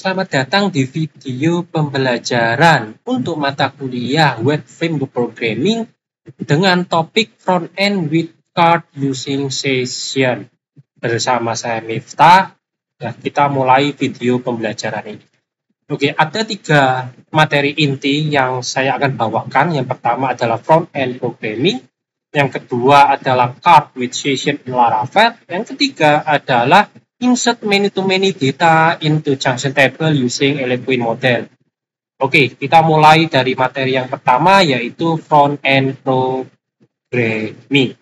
Selamat datang di video pembelajaran untuk mata kuliah Web Framework Programming dengan topik Front-End with Card Using Session. Bersama saya Miftah, kita mulai video pembelajaran ini. Oke, ada 3 materi inti yang saya akan bawakan. Yang pertama adalah Front-End Programming, yang kedua adalah Card with Session in Laravel, yang ketiga adalah Insert many-to-many data into junction table using Eloquent model. Oke, kita mulai dari materi yang pertama, yaitu front-end programming.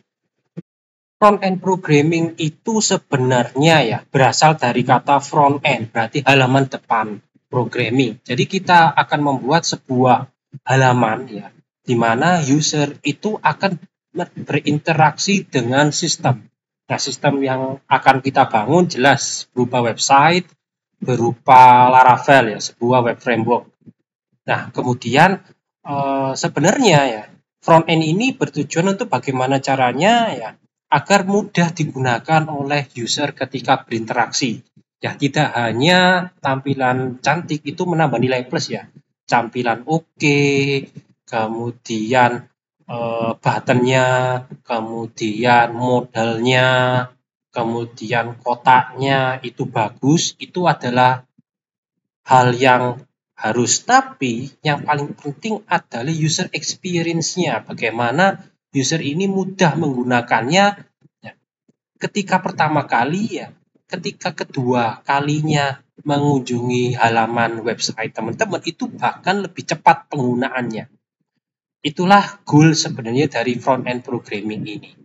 Front-end programming itu sebenarnya ya berasal dari kata front-end, berarti halaman depan programming. Jadi kita akan membuat sebuah halaman ya, di mana user itu akan berinteraksi dengan sistem. Nah, sistem yang akan kita bangun jelas berupa website, berupa Laravel ya, sebuah web framework. Nah, kemudian sebenarnya ya front-end ini bertujuan untuk bagaimana caranya ya agar mudah digunakan oleh user ketika berinteraksi. Ya, tidak hanya tampilan cantik itu menambah nilai plus ya. Tampilan oke, kemudian buttonnya, kemudian modelnya, kemudian kotaknya itu bagus, itu adalah hal yang harus, tapi yang paling penting adalah user experience-nya, bagaimana user ini mudah menggunakannya ya, ketika pertama kali ya, ketika kedua kalinya mengunjungi halaman website teman-teman, itu bahkan lebih cepat penggunaannya. Itulah goal sebenarnya dari front-end programming ini.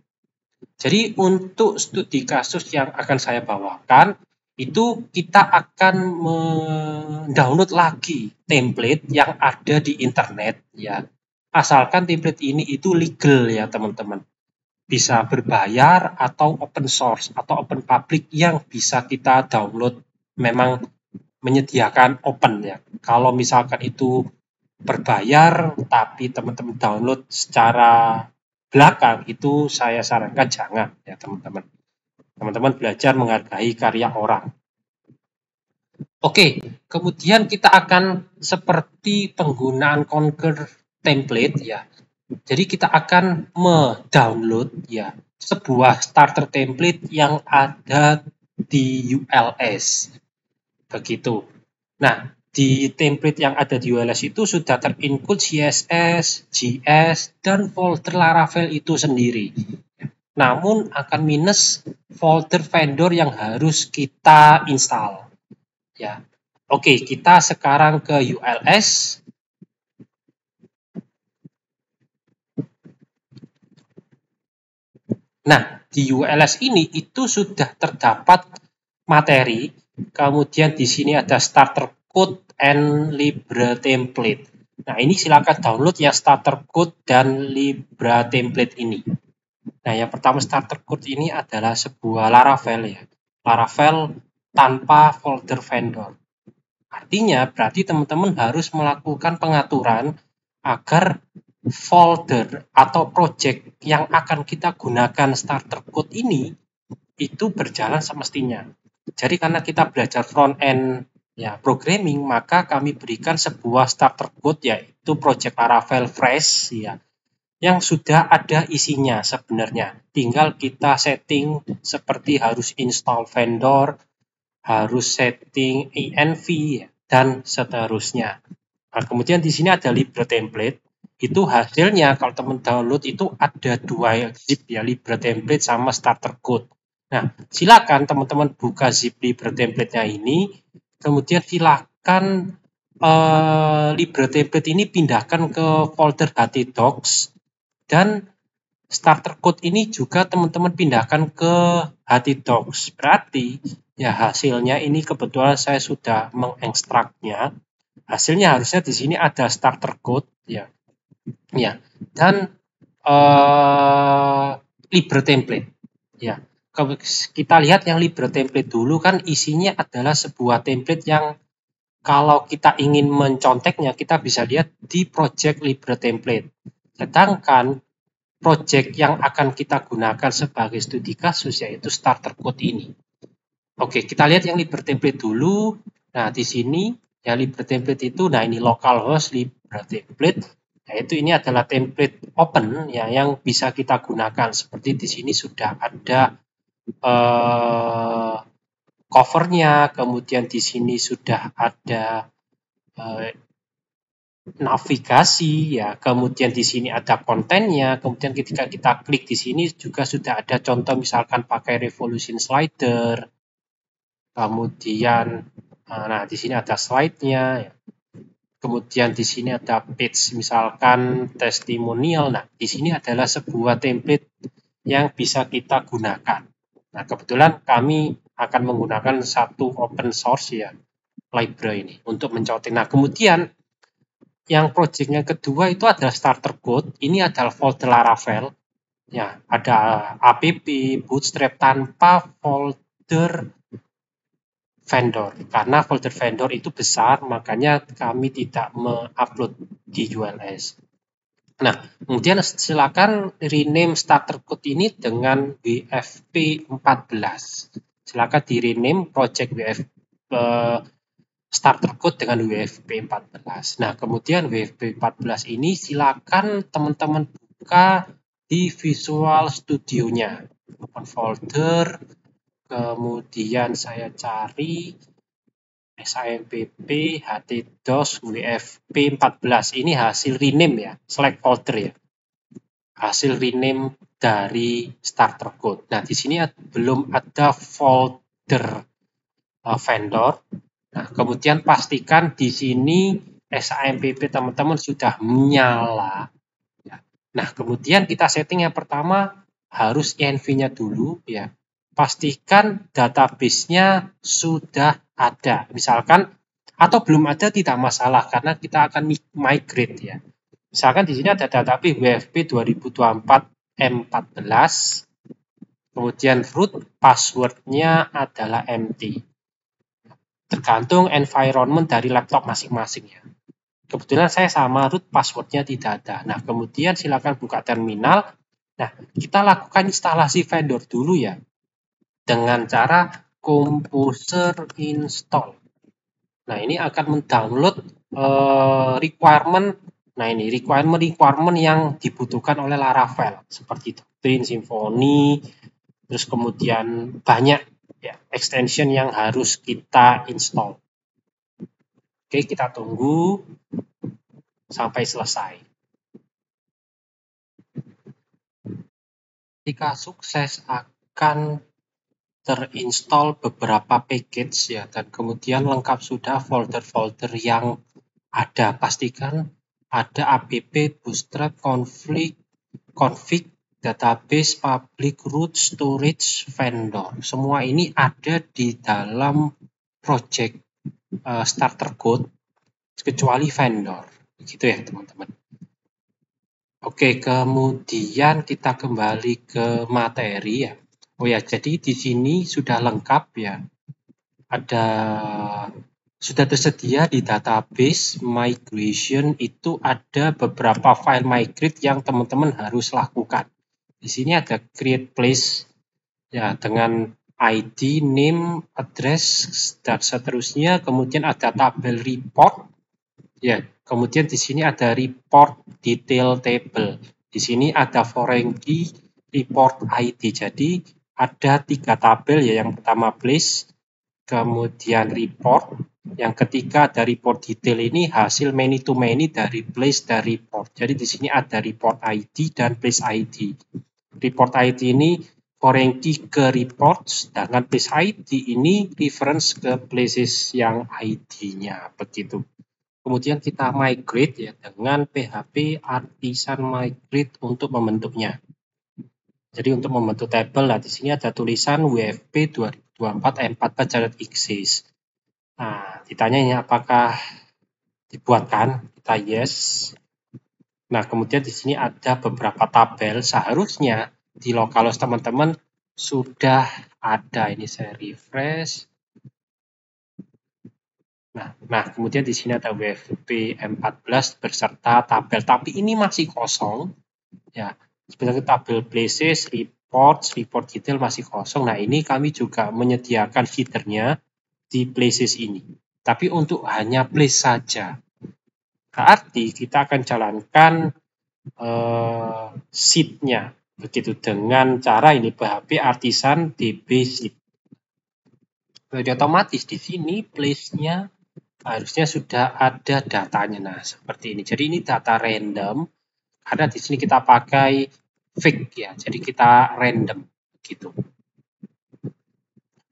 Jadi untuk studi kasus yang akan saya bawakan, itu kita akan mendownload lagi template yang ada di internet ya. Asalkan template ini itu legal ya teman-teman. Bisa berbayar atau open source atau open public yang bisa kita download, memang menyediakan open ya. Kalau misalkan itu berbayar tapi teman-teman download secara belakang, itu saya sarankan jangan ya teman-teman. Teman-teman belajar menghargai karya orang. Oke, kemudian kita akan seperti penggunaan Conquer template ya. Jadi kita akan mendownload ya sebuah starter template yang ada di ULS. Begitu. Nah, di template yang ada di ULS itu sudah terinclude CSS, JS, dan folder Laravel itu sendiri. Namun akan minus folder vendor yang harus kita install. Ya, oke, kita sekarang ke ULS. Nah, di ULS ini itu sudah terdapat materi. Kemudian di sini ada starter code and Libra template. Nah, ini silakan download ya starter code dan Libra template ini. Nah, yang pertama starter code ini adalah sebuah Laravel ya. Laravel tanpa folder vendor. Artinya berarti teman-teman harus melakukan pengaturan agar folder atau project yang akan kita gunakan starter code ini itu berjalan semestinya. Jadi karena kita belajar front-end ya programming, maka kami berikan sebuah starter code yaitu project Laravel Fresh ya, yang sudah ada isinya sebenarnya. Tinggal kita setting seperti harus install vendor, harus setting env dan seterusnya. Nah, kemudian di sini ada Libra template. Itu hasilnya kalau teman download itu ada 2 zip ya, Libra template sama starter code. Nah, silakan teman-teman buka zip Libra template-nya ini, kemudian silakan Libra template ini pindahkan ke folder htdocs, dan starter code ini juga teman-teman pindahkan ke htdocs. Berarti ya hasilnya ini kebetulan saya sudah mengekstraknya. Hasilnya harusnya di sini ada starter code ya. Ya, dan Libra template ya. Kita lihat yang Libra template dulu, kan isinya adalah sebuah template yang kalau kita ingin menconteknya kita bisa lihat di project Libra template. Sedangkan project yang akan kita gunakan sebagai studi kasus yaitu starter code ini. Oke, kita lihat yang Libra template dulu. Nah, di sini ya libre template itu, nah ini localhost libre template, yaitu ini adalah template open ya yang bisa kita gunakan. Seperti di sini sudah ada covernya, kemudian di sini sudah ada eh, navigasi ya, kemudian di sini ada kontennya, kemudian ketika kita klik di sini juga sudah ada contoh misalkan pakai revolution slider, kemudian nah di sini ada slide-nya ya. Kemudian di sini ada page misalkan testimonial. Nah, di sini adalah sebuah template yang bisa kita gunakan. Nah, kebetulan kami akan menggunakan satu open source ya, library ini untuk mencontoh. Nah, kemudian yang project yang kedua itu adalah starter code. Ini adalah folder Laravel. Ya, ada app, bootstrap tanpa folder vendor. Karena folder vendor itu besar, makanya kami tidak mengupload di ULS. Nah, kemudian silakan rename starter code ini dengan WFP 14. Silakan di rename project WFP starter code dengan WFP 14. Nah, kemudian WFP 14 ini silakan teman-teman buka di Visual Studio-nya. Open folder, kemudian saya cari SAMPP htdos WFP 14. Ini hasil rename ya, select folder ya. Hasil rename dari starter code. Nah, di sini belum ada folder vendor. Nah, kemudian pastikan di sini SAMPP teman-teman sudah menyala. Nah, kemudian kita setting yang pertama harus env-nya dulu ya. Pastikan database-nya sudah ada. Misalkan atau belum ada tidak masalah karena kita akan migrate ya. Misalkan di sini ada database WFP 2024 M14. Kemudian root password-nya adalah empty. Tergantung environment dari laptop masing-masing ya. Kebetulan saya sama root passwordnya tidak ada. Nah, kemudian silakan buka terminal. Nah, kita lakukan instalasi vendor dulu ya. Dengan cara composer install. Nah, ini akan mendownload requirement. Nah, ini requirement yang dibutuhkan oleh Laravel. Seperti Doctrine, Symfony, terus kemudian banyak ya, extension yang harus kita install. Oke, kita tunggu sampai selesai. Ketika sukses akan terinstall beberapa package ya, dan kemudian lengkap sudah folder-folder yang ada. Pastikan ada app bootstrap config database public root storage vendor. Semua ini ada di dalam project starter code kecuali vendor. Gitu ya, teman-teman. Oke, kemudian kita kembali ke materi ya. Oh ya, jadi di sini sudah lengkap ya. Sudah tersedia di database migration itu ada beberapa file migrate yang teman-teman harus lakukan. Di sini ada create place ya dengan ID, name, address dan seterusnya. Kemudian ada tabel report ya. Kemudian di sini ada report detail table. Di sini ada foreign key report ID. Jadi ada 3 tabel ya. Yang pertama place, kemudian report, yang ketiga ada report detail. Ini hasil many to many dari place dan report. Jadi di sini ada report ID dan place ID. Report ID ini foreign key ke report, sedangkan place ID ini reference ke places yang ID-nya begitu. Kemudian kita migrate ya dengan PHP artisan migrate untuk membentuknya. Jadi untuk membentuk tabel, nah di sini ada tulisan WFP 2024 M14.exist. Nah, ditanya ini apakah dibuatkan? Kita yes. Nah, kemudian di sini ada beberapa tabel. Seharusnya di localhost teman-teman sudah ada. Ini saya refresh. Nah, kemudian di sini ada WFP M14 beserta tabel, tapi ini masih kosong. Ya, sebenarnya tabel places, report detail masih kosong. Nah, ini kami juga menyediakan headernya di places ini. tapi untuk hanya place saja. Berarti kita akan jalankan sheet-nya begitu dengan cara ini PHP Artisan DB sheet. Jadi otomatis di sini place-nya harusnya sudah ada datanya. Nah, seperti ini. Jadi ini data random karena di sini kita pakai fake ya. Jadi kita random gitu.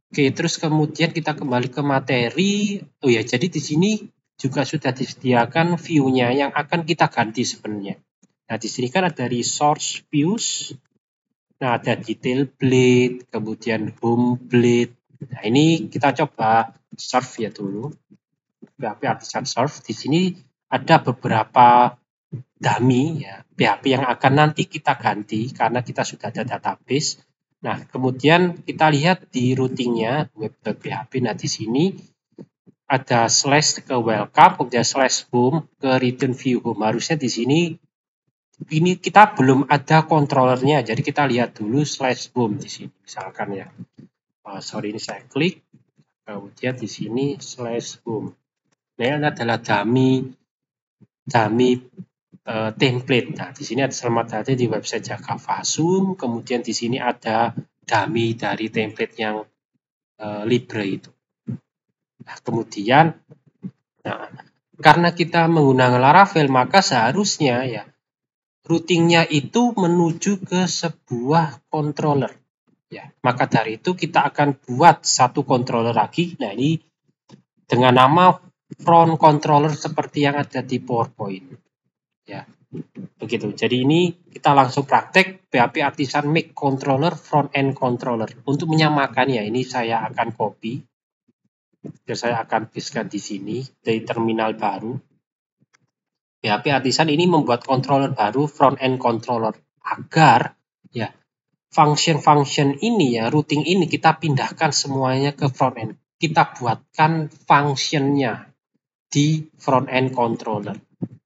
Oke, terus kemudian kita kembali ke materi. Oh ya, jadi di sini juga sudah disediakan view-nya yang akan kita ganti sebenarnya. Nah, di sini kan ada resource views. Nah, ada detail blade, kemudian home blade. Nah, ini kita coba serve ya dulu. PHP Artisan Serve. Di sini ada beberapa dummy ya, PHP yang akan nanti kita ganti karena kita sudah ada database. Nah, kemudian kita lihat di routingnya web.php. Nah, di sini ada slash ke welcome, kemudian slash home ke return view home. Harusnya di sini ini kita belum ada controllernya, jadi kita lihat dulu slash home di sini, misalkan ya. Sorry, ini saya klik, kemudian di sini slash home. Nah, ini adalah dummy template. Nah, di sini ada selamat datang di website Jakavasum. Kemudian di sini ada dummy dari template yang Libre itu. Nah, kemudian, karena kita menggunakan Laravel, maka seharusnya ya routingnya itu menuju ke sebuah controller. Ya, maka dari itu kita akan buat satu controller lagi. Nah, ini dengan nama front controller seperti yang ada di PowerPoint. Ya, begitu. Jadi ini kita langsung praktek PHP Artisan make controller front end controller. Untuk menyamakan ya, ini saya akan copy. Dan saya akan pastekan di sini dari terminal baru. PHP Artisan ini membuat controller baru front end controller agar ya function-function ini ya, routing ini kita pindahkan semuanya ke front end. Kita buatkan functionnya di front end controller.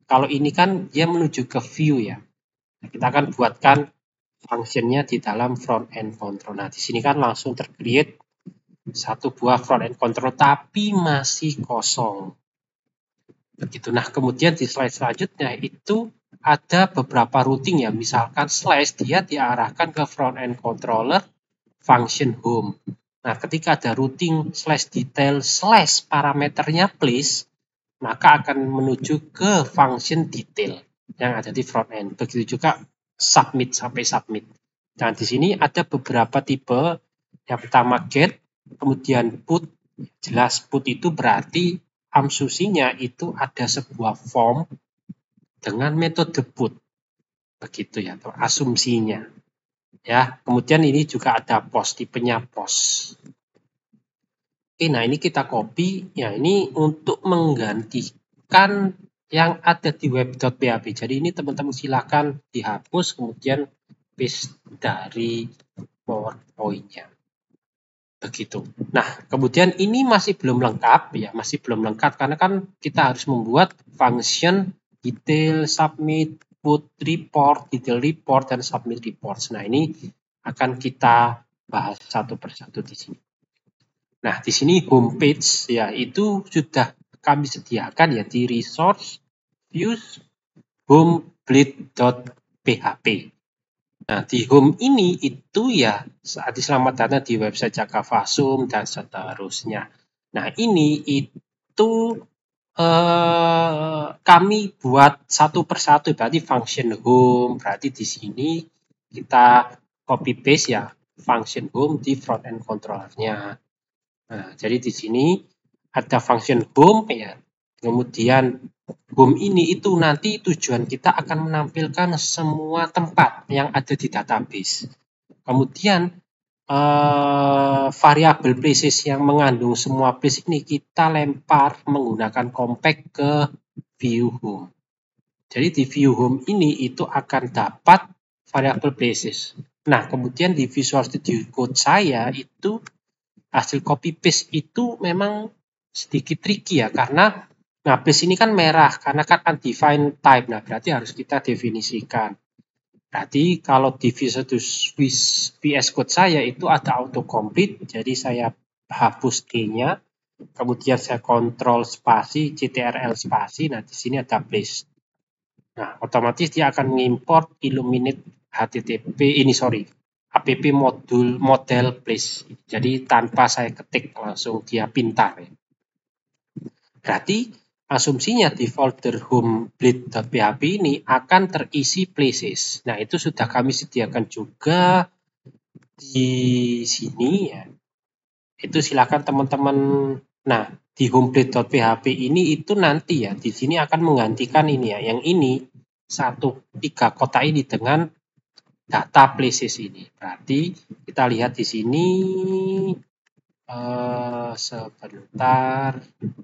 Kalau ini kan dia menuju ke view ya. Kita akan buatkan functionnya di dalam front end control. Nah, di sini kan langsung tercreate satu buah front end control tapi masih kosong. Begitu. Nah, kemudian di slide selanjutnya itu ada beberapa routing ya. Misalkan slash dia diarahkan ke front end controller function home. Nah, ketika ada routing slash detail slash parameternya place, maka akan menuju ke function detail yang ada di front end. Begitu juga submit sampai submit. Nah, di sini ada beberapa tipe. Yang pertama get, kemudian put. Jelas put itu berarti asumsinya itu ada sebuah form dengan metode put. Begitu ya, atau asumsinya. Ya, kemudian ini juga ada post, tipenya post. Oke, nah ini kita copy. Ya, ini untuk menggantikan yang ada di web.php. Jadi ini teman-teman silakan dihapus, kemudian paste dari PowerPoint-nya. Begitu. Nah, kemudian ini masih belum lengkap ya, masih belum lengkap karena kan kita harus membuat function detail submit put report, detail report dan submit reports. Nah, ini akan kita bahas satu persatu di sini. Nah, di sini homepage ya itu sudah kami sediakan ya di resource views homeblade.php. Nah, di home ini itu ya saat selamat datang di website Jakavasum dan seterusnya. Nah, ini itu kami buat satu persatu, berarti function home, berarti di sini kita copy paste ya function home di front end controllernya. Nah, jadi di sini ada function home ya. Kemudian home ini itu nanti tujuan kita akan menampilkan semua tempat yang ada di database. Kemudian variabel places yang mengandung semua place ini kita lempar menggunakan compact ke view home. Jadi di view home ini itu akan dapat variabel places. Nah, kemudian di Visual Studio Code saya itu hasil copy paste itu memang sedikit tricky ya, karena nah place ini kan merah karena kan undefined type. Nah, berarti harus kita definisikan. Berarti kalau di VS Code saya itu ada autocomplete, jadi saya hapus D-nya. kemudian saya kontrol spasi, CTRL spasi, nah di sini ada place. Nah, otomatis dia akan mengimport Illuminate HTTP, app model place. Jadi tanpa saya ketik, langsung dia pintar. Ya. Berarti asumsinya di folder home bleed.php ini akan terisi places. Nah, itu sudah kami sediakan juga di sini ya. Itu silakan teman-teman. Nah, di homebleed.php ini itu nanti ya, di sini akan menggantikan ini ya. Yang ini 3 kota ini dengan data places ini. Berarti kita lihat di sini sebentar.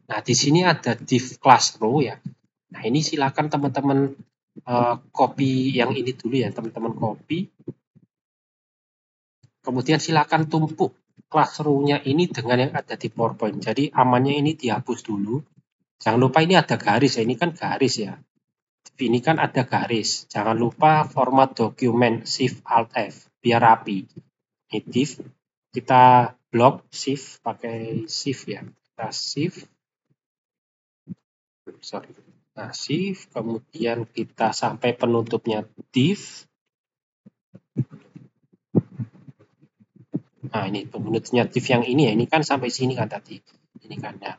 Nah, di sini ada div class row ya. Nah, ini silakan teman-teman copy yang ini dulu ya, teman-teman copy. Kemudian silakan tumpuk class row-nya ini dengan yang ada di PowerPoint. Jadi amannya ini dihapus dulu. Jangan lupa ini ada garis ya, ini kan garis ya. Ini kan ada garis. Jangan lupa format dokumen Shift Alt F biar rapi. Ini div kita blok shift pakai shift ya. Kita shift. Sorry. Nah, shift kemudian kita sampai penutupnya div. Nah, ini penutupnya div yang ini ya. Ini kan sampai sini kan tadi. Ini kan ya.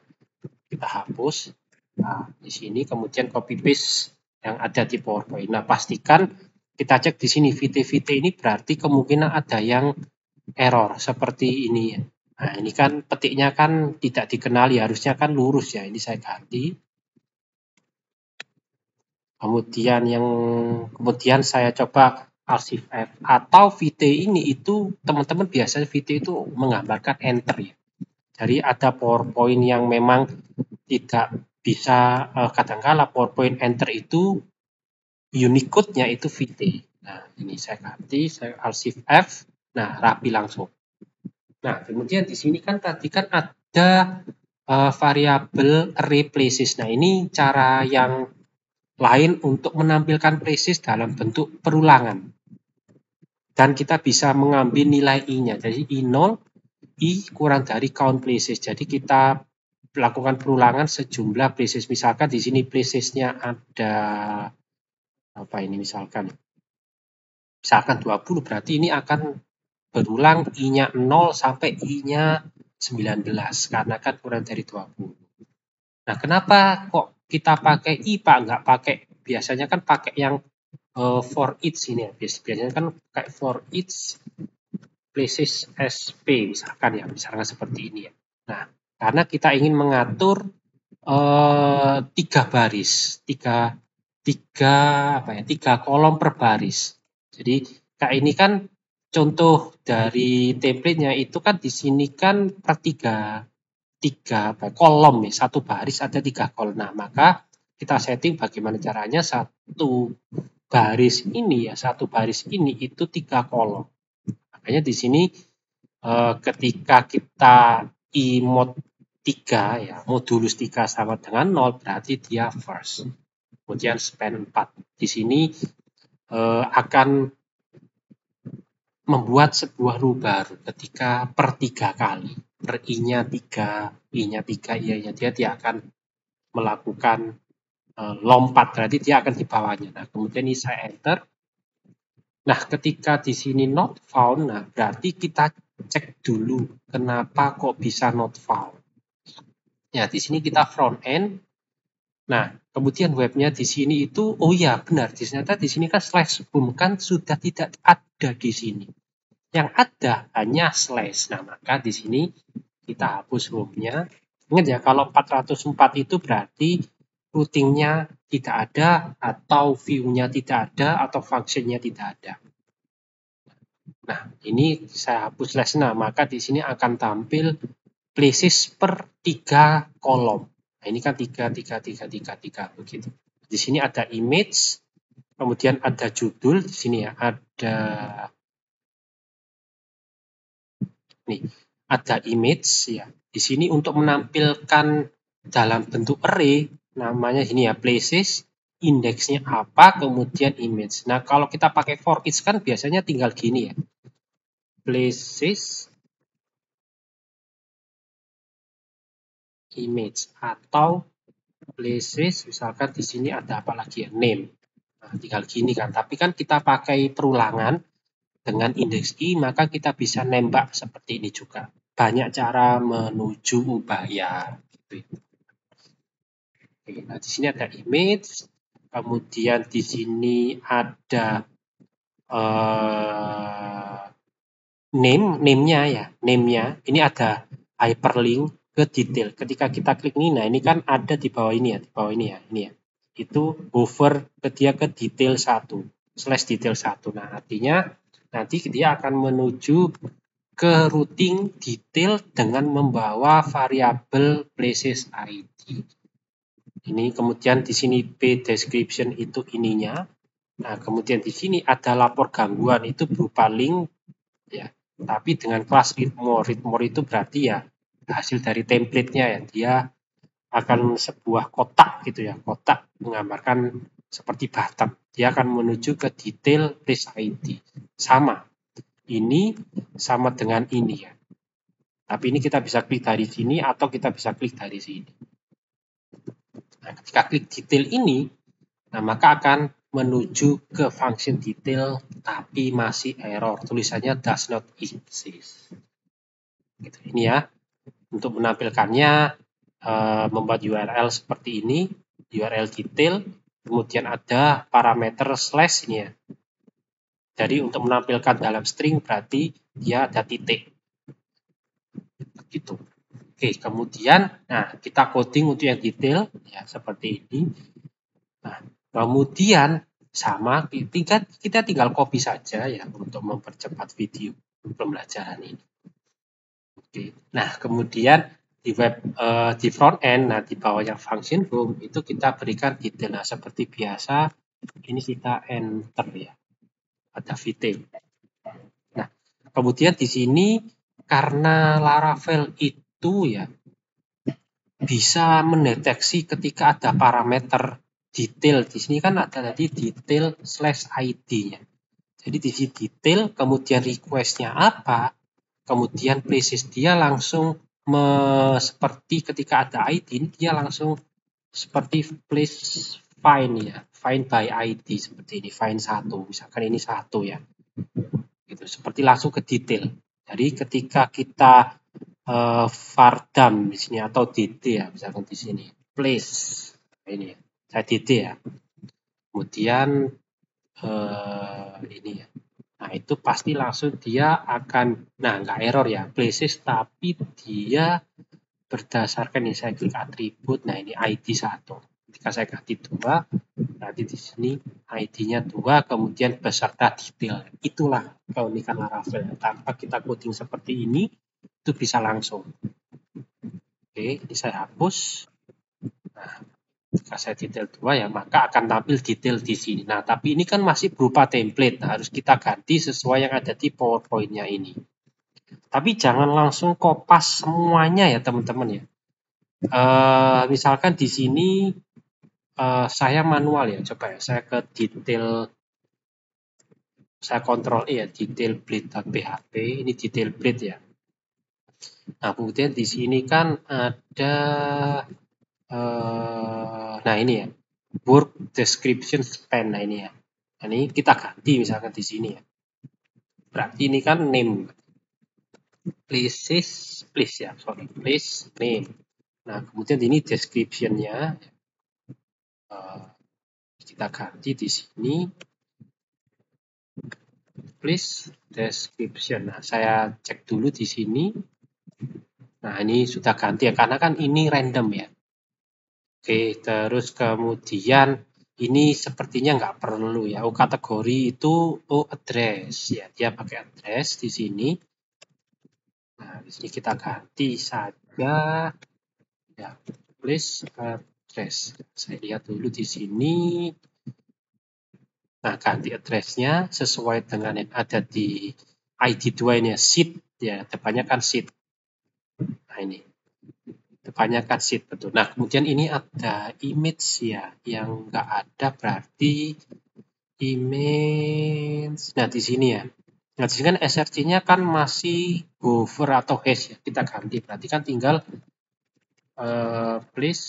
Kita hapus. Nah, di sini kemudian copy paste yang ada di PowerPoint. Nah, pastikan kita cek di sini VT ini berarti kemungkinan ada yang error seperti ini ya. Nah, ini kan petiknya kan tidak dikenali, harusnya kan lurus ya. Ini saya ganti. Kemudian saya coba Alt F atau VT ini itu teman-teman biasanya VT itu menggambarkan enter ya. Jadi ada PowerPoint yang memang tidak bisa kadangkala PowerPoint enter itu Unicode-nya itu VT. Nah, ini saya ganti, saya Alt F. Nah, rapi langsung. Nah, kemudian di sini kan tadi kan ada variabel array places. Nah, ini cara yang lain untuk menampilkan places dalam bentuk perulangan. Dan kita bisa mengambil nilai I-nya. Jadi I0, I kurang dari count places. Jadi kita lakukan perulangan sejumlah places. Misalkan di sini places-nya ada apa ini misalkan 20, berarti ini akan berulang I-nya 0 sampai I-nya 19 karena kan kurang dari 20. Nah, kenapa kok kita pakai I, Pak? Nggak pakai, biasanya kan pakai yang for each ini ya. Biasanya kan kayak for each places SP misalkan ya, misalkan seperti ini ya. Nah, karena kita ingin mengatur 3 baris, 3 kolom per baris. Jadi kayak ini kan contoh dari template-nya itu kan di sini kan per 3 kolom ya, 1 baris ada 3 kolom. Nah, maka kita setting bagaimana caranya 1 baris ini ya, 1 baris ini itu 3 kolom. Makanya di sini ketika kita I mod 3 ya, modulus 3 sama dengan 0 berarti dia first. Kemudian span 4. Di sini akan membuat sebuah row baru ketika per 3 kali. Per I-nya 3, I-nya 3, I-nya dia akan melakukan lompat, berarti dia akan di bawahnya. Nah, kemudian ini saya enter. Nah, ketika di sini not found, nah berarti kita cek dulu kenapa kok bisa not found. Ya, di sini kita front end. Nah, kemudian webnya di sini itu, oh ya benar, ternyata di sini kan slash home kan sudah tidak ada di sini. Yang ada hanya slash. Nah, maka di sini kita hapus home-nya. Ingat ya, kalau 404 itu berarti routingnya tidak ada, atau view-nya tidak ada, atau function-nya tidak ada. Nah, ini saya hapus slash. Nah, maka di sini akan tampil places per 3 kolom. Nah, ini kan 3 begitu. Di sini ada image, kemudian ada judul, di sini ya ada nih, ada image ya. Di sini untuk menampilkan dalam bentuk array namanya ini ya places, indeksnya apa, kemudian image. Nah, kalau kita pakai for each kan biasanya tinggal gini ya. Places image atau places, misalkan di sini ada apa lagi ya, name. Nah, tinggal gini kan, tapi kan kita pakai perulangan dengan indeks I, maka kita bisa nembak seperti ini juga. Banyak cara menuju ubaya. Gitu. Oke, nah di sini ada image, kemudian di sini ada name-nya ya, name-nya. Ini ada hyperlink ke detail. Ketika kita klik ini, nah ini kan ada di bawah ini ya, di bawah ini ya, ini ya. Itu hover ke dia ke detail 1, /detail 1. Nah, artinya nanti dia akan menuju ke routing detail dengan membawa variabel places ID. Ini kemudian di sini p description itu ininya. Nah, kemudian di sini ada lapor gangguan itu berupa link ya. Tapi dengan kelas read more itu berarti ya hasil dari template-nya ya. Dia akan sebuah kotak gitu ya. Kotak menggambarkan seperti batang. Dia akan menuju ke detail place ID. Sama. Ini sama dengan ini ya. Tapi ini kita bisa klik dari sini atau kita bisa klik dari sini. Nah, ketika klik detail ini, nah maka akan menuju ke function detail tapi masih error. Tulisannya does not exist. Gitu. Ini ya. Untuk menampilkannya membuat URL seperti ini, URL detail, kemudian ada parameter slash ini ya. Jadi untuk menampilkan dalam string berarti dia ada titik. Gitu. Oke, kemudian nah kita coding untuk yang detail ya seperti ini. Nah, kemudian sama kita tinggal copy saja ya untuk mempercepat video pembelajaran ini. Oke. Nah, kemudian di di front end, nah di bawahnya function home itu kita berikan detail. Nah, seperti biasa ini kita enter ya. Ada VT. Nah, kemudian di sini karena Laravel itu ya bisa mendeteksi ketika ada parameter detail. Di sini kan ada tadi detail /id-nya. Jadi di sini detail, kemudian request-nya apa, kemudian places dia langsung seperti ketika ada ID, dia langsung seperti place find ya, find by ID seperti ini, find 1, misalkan ini 1 ya. Gitu, seperti langsung ke detail. Jadi ketika kita vardam di sini atau dd ya, misalkan di sini place ini ya, saya dd ya. Kemudian ini ya. Nah, itu pasti langsung dia akan, nah nggak error ya, places, tapi dia berdasarkan ini saya klik atribut, nah ini ID 1. Ketika saya ganti 2, nanti di sini ID-nya 2, kemudian beserta detail. Itulah keunikan Laravel. Tanpa kita coding seperti ini, itu bisa langsung. Oke, ini saya hapus. Nah, jika saya detail 2 ya, maka akan tampil detail di sini. Nah, tapi ini kan masih berupa template. Nah, harus kita ganti sesuai yang ada di PowerPoint-nya ini. Tapi jangan langsung kopas semuanya ya, teman-teman ya. Misalkan di sini saya manual ya, coba ya, saya ke detail, saya kontrol E ya, detail blade.php, ini detail blade ya. Nah, kemudian di sini kan ada, nah ini ya, work description span, nah ini ya. Nah, ini kita ganti misalkan di sini ya. Berarti ini kan name, places, place ya, sorry, place name. Nah, kemudian ini description-nya, kita ganti di sini, please description. Nah, saya cek dulu di sini. Nah, ini sudah ganti ya, karena kan ini random ya. Oke, terus kemudian ini sepertinya nggak perlu ya. Oh, kategori itu address ya, dia pakai address di sini. Nah, di sini kita ganti saja ya, please address. Saya lihat dulu di sini. Nah, ganti address-nya sesuai dengan yang ada di ID2 ini ya, sheet ya, depannya kan sheet. Nah, ini depannya kan sheet, betul. Nah, kemudian ini ada image ya, yang nggak ada berarti image. Nah, di sini ya. Nah, di sini kan src-nya kan masih hover atau hash ya, kita ganti. Berarti kan tinggal Please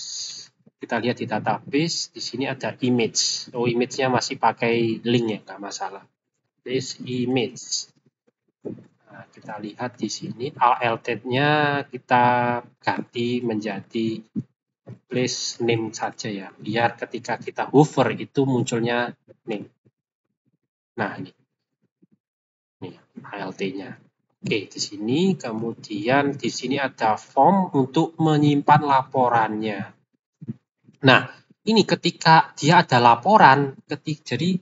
kita lihat di database. Di sini ada image. Oh, image-nya masih pakai link ya, nggak masalah. Please image. Nah, kita lihat di sini alt-nya kita ganti menjadi place name saja ya, biar ketika kita hover itu munculnya name. Nah, ini alt-nya. Oke, di sini kemudian di sini ada form untuk menyimpan laporannya. Nah, ini ketika dia ada laporan, jadi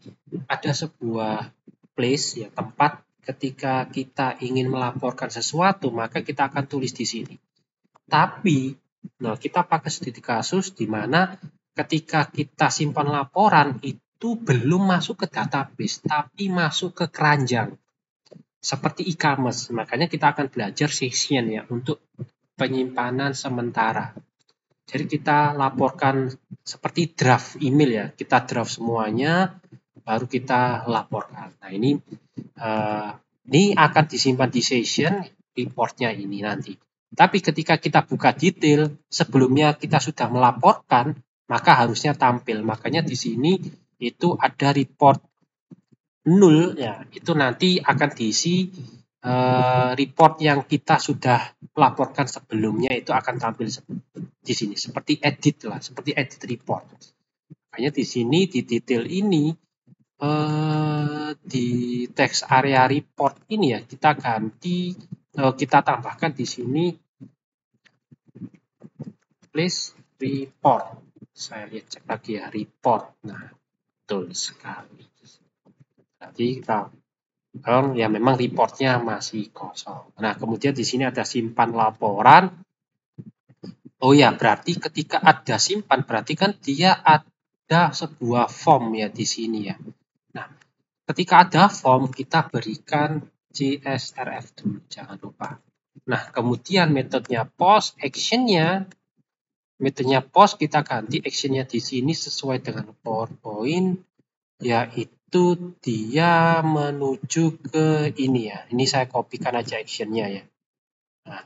ada sebuah place ya, tempat ketika kita ingin melaporkan sesuatu, maka kita akan tulis di sini. Tapi, nah kita pakai studi kasus di mana ketika kita simpan laporan itu belum masuk ke database, tapi masuk ke keranjang. Seperti e-commerce, makanya kita akan belajar session ya untuk penyimpanan sementara. Jadi kita laporkan seperti draft email ya, kita draft semuanya, baru kita laporkan. Nah ini akan disimpan di session reportnya ini nanti. Tapi ketika kita buka detail, sebelumnya kita sudah melaporkan, maka harusnya tampil. Makanya di sini itu ada report 0 ya, itu nanti akan diisi report yang kita sudah laporkan sebelumnya itu akan tampil di sini seperti edit lah, seperti edit report. Makanya di sini di detail ini di text area report ini ya kita ganti, kita tambahkan di sini please report. Saya lihat cek lagi ya report. Nah, betul sekali. Jadi kita ya memang reportnya masih kosong. Nah, kemudian di sini ada simpan laporan. Oh ya, berarti ketika ada simpan, berarti kan dia ada sebuah form ya di sini ya. Nah, ketika ada form, kita berikan CSRF dulu, jangan lupa. Nah, kemudian metodenya post, actionnya, metodenya post kita ganti actionnya di sini sesuai dengan PowerPoint, yaitu dia menuju ke ini ya. Ini saya kopikan aja actionnya ya. Nah,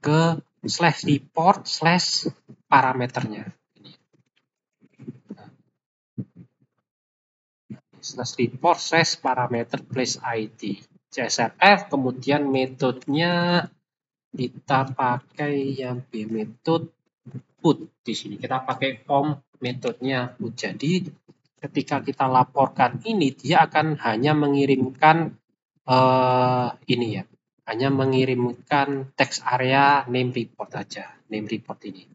ke slash report slash parameternya. Slash report slash parameter place ID. CSRF, kemudian metodenya kita pakai yang B method put di sini. Kita pakai form metodenya put. Jadi ketika kita laporkan ini, dia akan hanya mengirimkan ini ya, hanya mengirimkan text area name report aja, name report ini.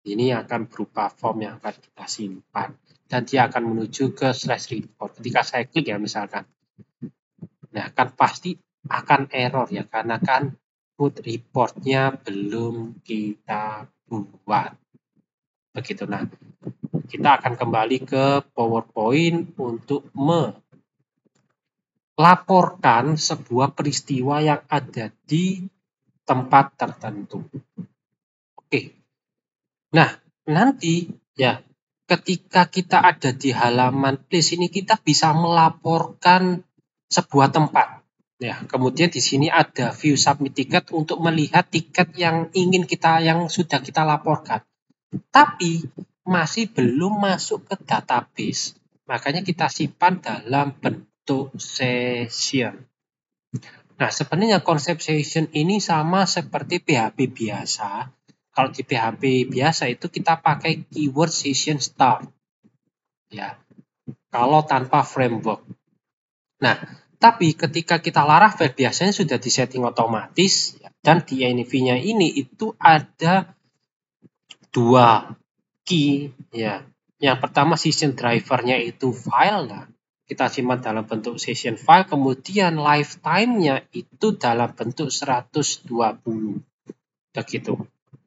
Ini akan berupa form yang akan kita simpan dan dia akan menuju ke slash report. Ketika saya klik ya misalkan, nah kan pasti akan error ya karena kan put reportnya belum kita buat. Begitu. Nah, kita akan kembali ke PowerPoint untuk melaporkan sebuah peristiwa yang ada di tempat tertentu. Oke. Nah, nanti ya ketika kita ada di halaman place ini kita bisa melaporkan sebuah tempat. Ya, kemudian di sini ada view submit ticket untuk melihat tiket yang sudah kita laporkan. Tapi masih belum masuk ke database. Makanya kita simpan dalam bentuk session. Nah, sebenarnya konsep session ini sama seperti PHP biasa. Kalau di PHP biasa itu kita pakai keyword session start. Ya. Kalau tanpa framework. Nah, tapi ketika kita Laravel biasanya sudah disetting otomatis dan di env-nya ini itu ada dua key ya. Yang pertama session driver-nya itu file. Nah, kita simpan dalam bentuk session file, kemudian lifetime-nya itu dalam bentuk 120. Begitu.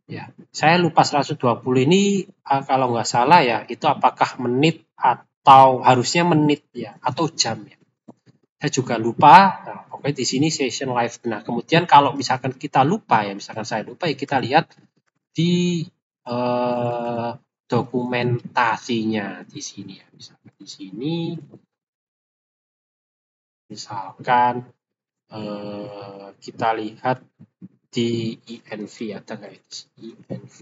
Ya, saya lupa 120 ini kalau nggak salah ya, itu apakah menit atau harusnya menit ya atau jam ya. Saya juga lupa. Nah, pokoknya di sini session live. Nah, kemudian kalau misalkan kita lupa ya, misalkan saya lupa ya kita lihat di dokumentasinya di sini ya. Misalkan di sini misalkan kita lihat di env ada nggak ya? Env.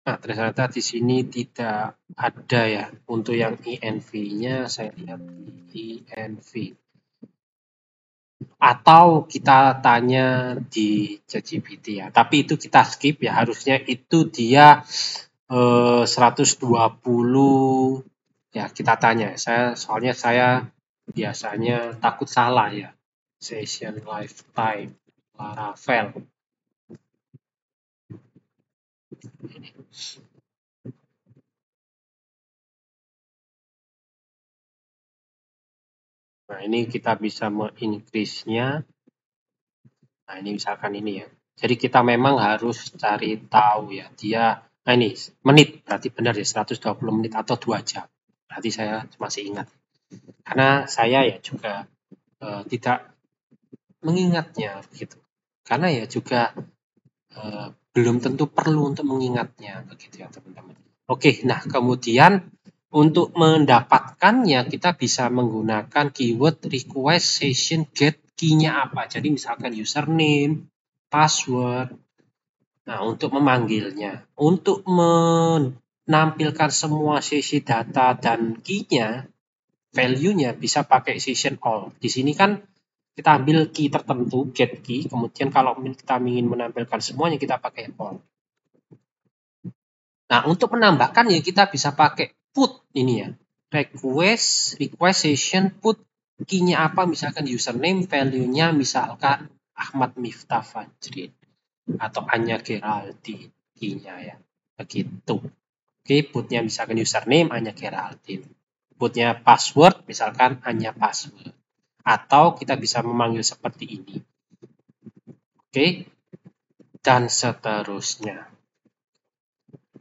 Nah, ternyata di sini tidak ada ya untuk yang env-nya. Saya lihat di env. Atau kita tanya di ChatGPT ya. Tapi itu kita skip ya. Harusnya itu dia 120 ya, kita tanya. Soalnya saya biasanya takut salah ya. Session lifetime Laravel. Nah, ini kita bisa me-increase-nya. Nah, ini misalkan ini ya. Jadi kita memang harus cari tahu ya. Nah ini menit, berarti benar ya 120 menit atau 2 jam. Berarti saya masih ingat. Karena saya ya juga tidak mengingatnya gitu. Karena ya juga belum tentu perlu untuk mengingatnya begitu ya teman-teman. Oke, nah kemudian untuk mendapatkannya kita bisa menggunakan keyword request session get key-nya apa. Jadi misalkan username, password. Nah, untuk memanggilnya, untuk menampilkan semua sesi data dan key-nya, value-nya bisa pakai session all. Di sini kan kita ambil key tertentu, get key, kemudian kalau kita ingin menampilkan semuanya kita pakai all. Nah, untuk menambahkan ya kita bisa pakai put ini ya. Request session put key-nya apa, misalkan username, value-nya misalkan Ahmad Miftah Fajrin atau Anya Geraldine key-nya ya. Begitu. Oke, putnya misalkan username Anya Geraldine. Putnya password misalkan Anya password. Atau kita bisa memanggil seperti ini. Oke. Dan seterusnya.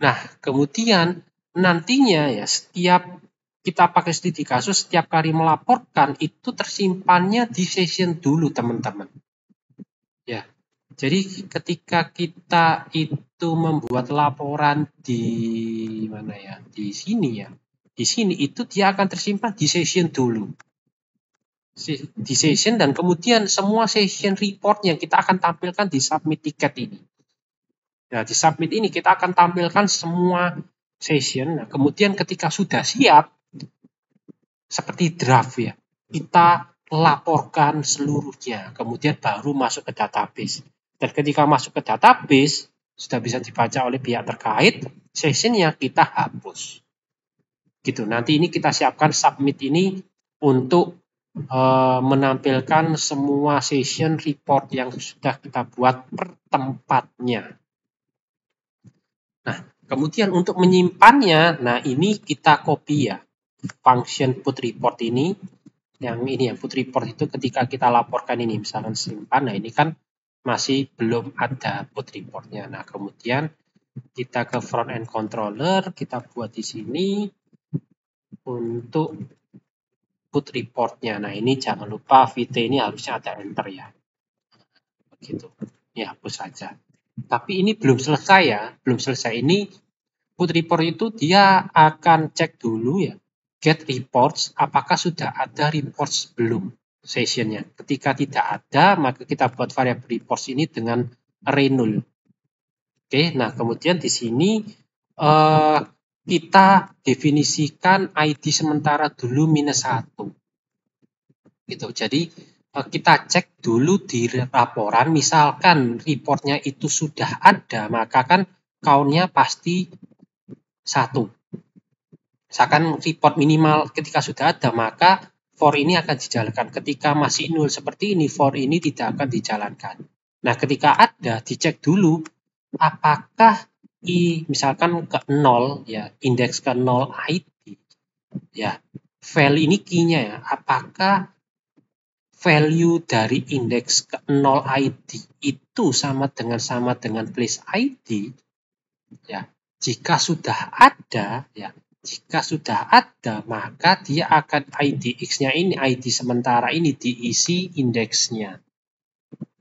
Nah, kemudian nantinya ya setiap kita pakai studi kasus, setiap kali melaporkan itu tersimpannya di session dulu teman-teman. Ya, jadi ketika kita itu membuat laporan di mana ya, di sini ya, di sini itu dia akan tersimpan di session dulu. Di session dan kemudian semua session report yang kita akan tampilkan di submit tiket ini. Nah, di submit ini kita akan tampilkan semua session. Nah, kemudian ketika sudah siap, seperti draft ya, kita laporkan seluruhnya. Kemudian baru masuk ke database. Dan ketika masuk ke database, sudah bisa dibaca oleh pihak terkait, session yang kita hapus. Gitu. Nanti ini kita siapkan submit ini untuk menampilkan semua session report yang sudah kita buat per tempatnya. Nah, kemudian untuk menyimpannya, nah ini kita copy ya. Function put report ini, yang put report itu ketika kita laporkan ini, misalkan simpan, nah ini kan masih belum ada put reportnya. Nah, kemudian kita ke front end controller, kita buat di sini untuk put reportnya. Nah, ini jangan lupa VT ini harusnya ada enter ya. Begitu. Ini hapus saja. Tapi ini belum selesai ya, belum selesai. Ini put report itu dia akan cek dulu ya, get reports, apakah sudah ada reports belum sessionnya. Ketika tidak ada, maka kita buat variabel reports ini dengan array null. Oke, nah kemudian di sini kita definisikan ID sementara dulu -1. Gitu. Jadi kita cek dulu di laporan, misalkan reportnya itu sudah ada, maka kan count-nya pasti 1. Misalkan report minimal ketika sudah ada, maka for ini akan dijalankan. Ketika masih 0 seperti ini, for ini tidak akan dijalankan. Nah, ketika ada, dicek dulu apakah misalkan ke 0 ya, indeks ke 0 ID ya. Value ini key-nya ya. Apakah value dari indeks ke 0 ID itu sama dengan place ID ya. Jika sudah ada ya, maka dia akan ID X-nya ini, ID sementara ini diisi indeksnya.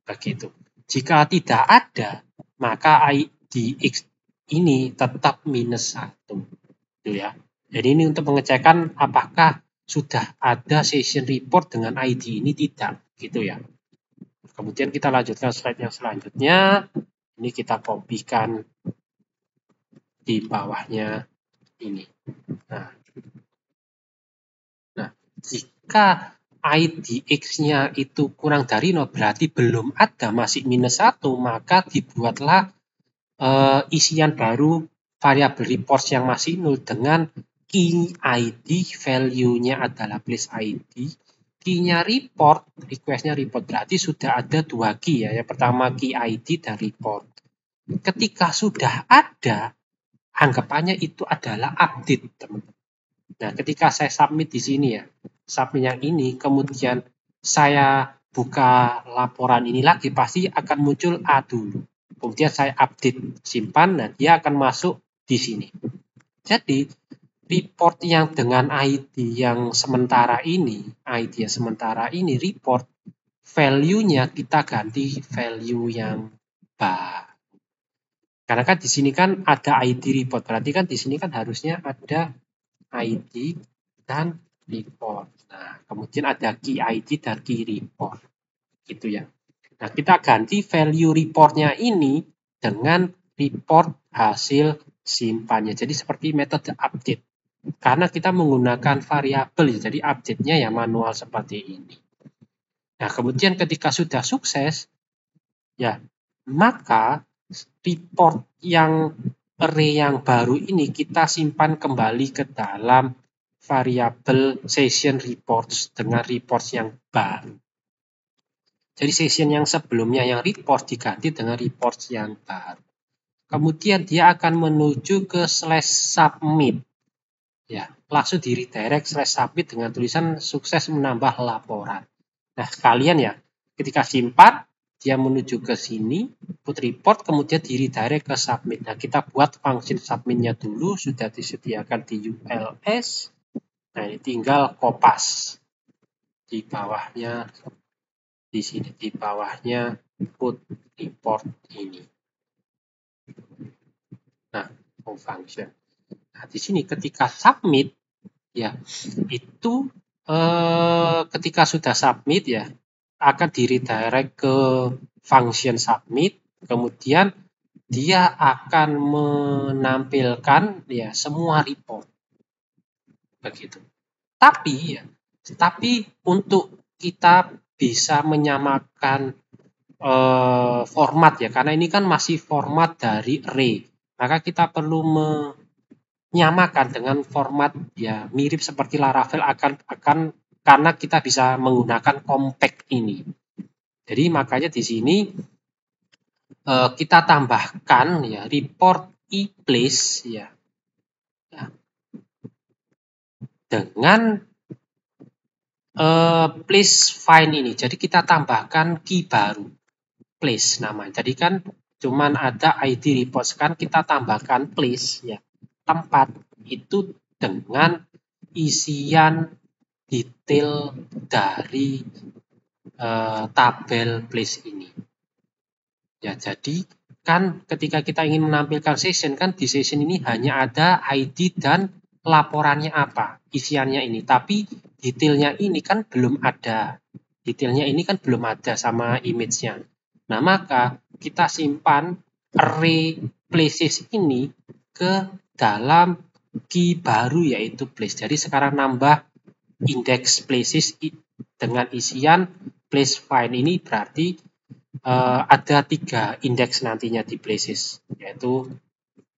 Begitu. Jika tidak ada, maka ID X ini tetap -1. Itu ya. Jadi ini untuk mengecekkan apakah sudah ada session report dengan ID ini tidak, gitu ya. Kemudian kita lanjutkan slide yang selanjutnya. Ini kita kopikan di bawahnya ini. Nah, jika IDX-nya itu kurang dari 0 berarti belum ada, masih -1, maka dibuatlah isian baru variabel reports yang masih 0 dengan key ID, value-nya adalah place ID, key-nya report, request-nya report, berarti sudah ada 2 key ya. Yang pertama key ID dan report. Ketika sudah ada, anggapannya itu adalah update, teman-teman. Nah, ketika saya submit di sini ya, submit yang ini, kemudian saya buka laporan ini lagi, pasti akan muncul A dulu. Kemudian saya update, simpan, dan dia akan masuk di sini. Jadi, report yang dengan ID yang sementara ini, report, value-nya kita ganti value yang baru. Karena kan di sini kan ada ID report, berarti kan di sini kan harusnya ada ID dan report. Nah, kemudian ada key ID dan key report. Gitu ya. Nah, kita ganti value reportnya ini dengan report hasil simpannya. Jadi seperti metode update. Karena kita menggunakan variabel, jadi update-nya ya manual seperti ini. Nah, kemudian ketika sudah sukses, ya maka report yang array yang baru ini kita simpan kembali ke dalam variabel session reports dengan reports yang baru. Jadi session yang sebelumnya yang report diganti dengan reports yang baru. Kemudian dia akan menuju ke /submit. Ya, langsung di redirect /submit dengan tulisan sukses menambah laporan. Nah, sekalian ya, ketika simpan dia menuju ke sini, put report, kemudian di redirect ke submit. Nah, kita buat function submit-nya dulu, sudah disediakan di ULS. Nah, ini tinggal kopas di bawahnya, di sini di bawahnya put report ini. Nah, function. Nah, di sini ketika submit, ya itu ketika sudah submit ya akan di redirect ke function submit, kemudian dia akan menampilkan ya semua report begitu. Tapi untuk kita bisa menyamakan format ya, karena ini kan masih format dari array, maka kita perlu menyamakan dengan format ya mirip seperti Laravel akan karena kita bisa menggunakan compact ini. Jadi makanya di sini kita tambahkan ya report place ya dengan place find ini. Jadi kita tambahkan key baru place namanya. Jadi kan cuman ada ID report, sekarang kita tambahkan place ya tempat itu dengan isian detail dari tabel place ini. Ya, jadi kan ketika kita ingin menampilkan session kan di session ini hanya ada ID dan laporannya apa, isiannya ini. Tapi detailnya ini kan belum ada. Detailnya ini kan belum ada sama image-nya. Nah, maka kita simpan array places ini ke dalam key baru yaitu place. Jadi sekarang nambah index places dengan isian place find ini berarti ada 3 indeks nantinya di places, yaitu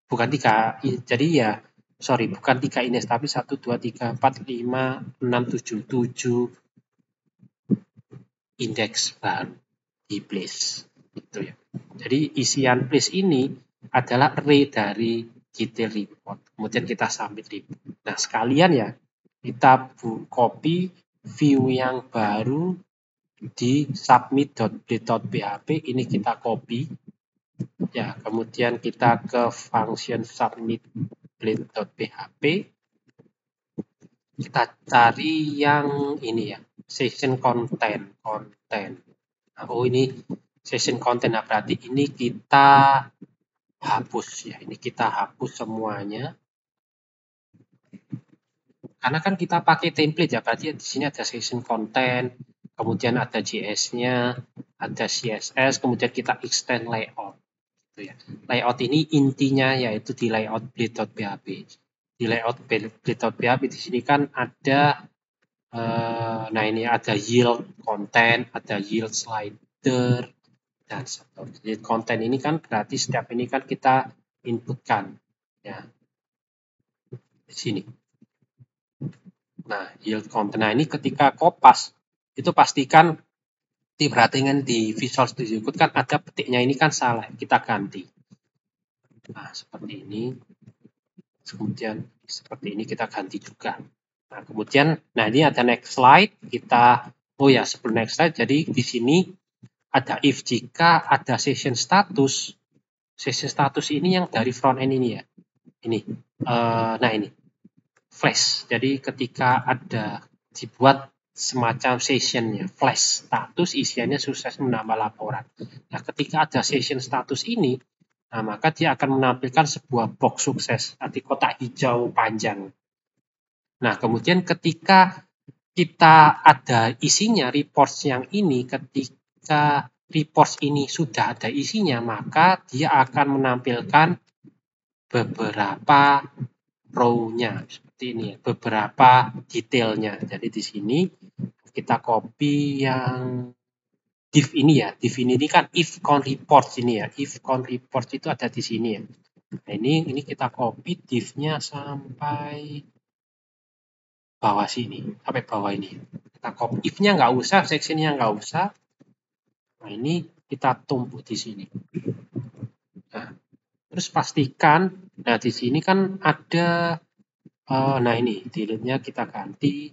bukan 3, jadi ya bukan 3 indeks tapi 1, 2, 3, 4, 5, 6, 7 indeks baru di place gitu ya. Jadi isian place ini adalah array dari detail report, kemudian kita submit report. Nah, sekalian ya kita copy view yang baru di submit.blade.php ini kita copy ya, kemudian kita ke function submit blade.php, kita cari yang ini ya, session content. Nah, ini session content, nah berarti ini kita hapus ya, ini kita hapus semuanya. Karena kan kita pakai template ya, berarti di sini ada session content, kemudian ada JS-nya, ada CSS, kemudian kita extend layout. Gitu ya. Layout ini intinya yaitu di layout blade.php. Di layout blade.php di sini kan ada, nah ini ada yield content, ada yield slider, dan seterusnya. Yield content ini kan berarti setiap ini kan kita inputkan ya di sini. Nah, yield content. Nah, ini ketika kopas itu pastikan diperhatikan di Visual Studio Code kan ada petiknya ini kan salah, kita ganti. Nah, seperti ini. Kemudian seperti ini kita ganti juga. Nah, kemudian nah ini ada next slide, kita oh ya sebelum next slide, jadi di sini ada if jika ada session status. Session status ini yang dari front end ini ya. Ini. Nah, ini flash. Jadi ketika ada dibuat semacam sessionnya flash status isiannya sukses menambah laporan. Nah, ketika ada session status ini, nah maka dia akan menampilkan sebuah box sukses di kotak hijau panjang. Nah, kemudian ketika kita ada isinya reports yang ini, ketika reports ini sudah ada isinya, maka dia akan menampilkan beberapa row-nya seperti ini ya, beberapa detailnya. Jadi di sini kita copy yang div ini ya, div ini kan if count reports ini ya, if count reports itu ada di sini ya. Nah, ini kita copy div-nya sampai bawah sini, sampai bawah ini. Kita copy if-nya nggak usah, section-nya nggak usah. Nah, ini kita tumpuk di sini. Nah, terus pastikan, nah di sini kan ada, nah ini delete-nya kita ganti,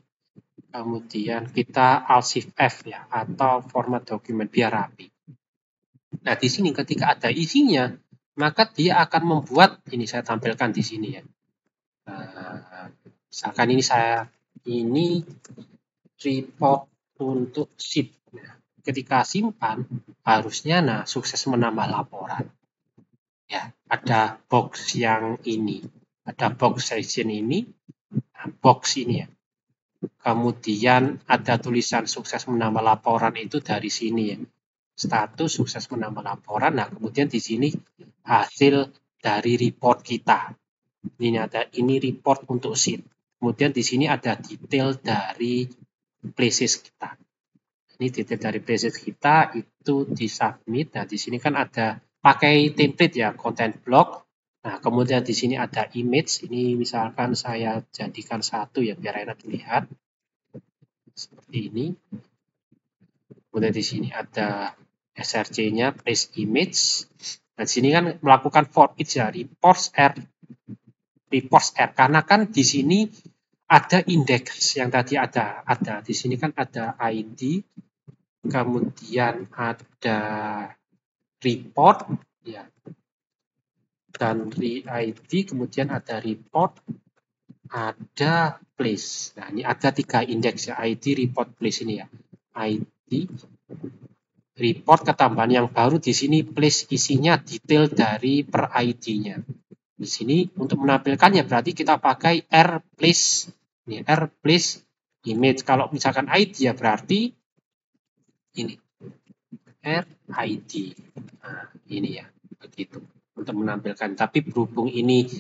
kemudian kita Alt-Shift F ya, atau format dokumen biar rapi. Nah, di sini ketika ada isinya, maka dia akan membuat, ini saya tampilkan di sini ya. Nah, misalkan ini report untuk sheet. Nah, ketika simpan, harusnya sukses menambah laporan. Ya, ada box yang ini, ada box session ini, nah, box ini ya. Kemudian ada tulisan sukses menambah laporan itu dari sini ya. Status sukses menambah laporan. Nah, kemudian di sini hasil dari report kita. Ini report untuk sheet. Kemudian di sini ada detail dari places kita. Ini detail dari places kita itu di submit. Nah, di sini kan ada pakai template ya, content block. Nah, kemudian di sini ada image. Ini misalkan saya jadikan satu ya biar enak dilihat. Seperti ini. Kemudian di sini ada src-nya place image. Nah, di sini kan melakukan for each ya, reports R karena kan di sini ada indeks yang tadi ada di sini kan ada ID, kemudian ada report ya, dan ID, kemudian ada report, ada place. Nah, ini ada 3 indeks ya, ID, report, place ini ya. ID, report ketambahan yang baru di sini place isinya detail dari per ID-nya. Di sini untuk menampilkannya berarti kita pakai R place, ini R place image. Kalau misalkan ID ya berarti ini R ID. Nah, ini ya begitu untuk menampilkan. Tapi berhubung ini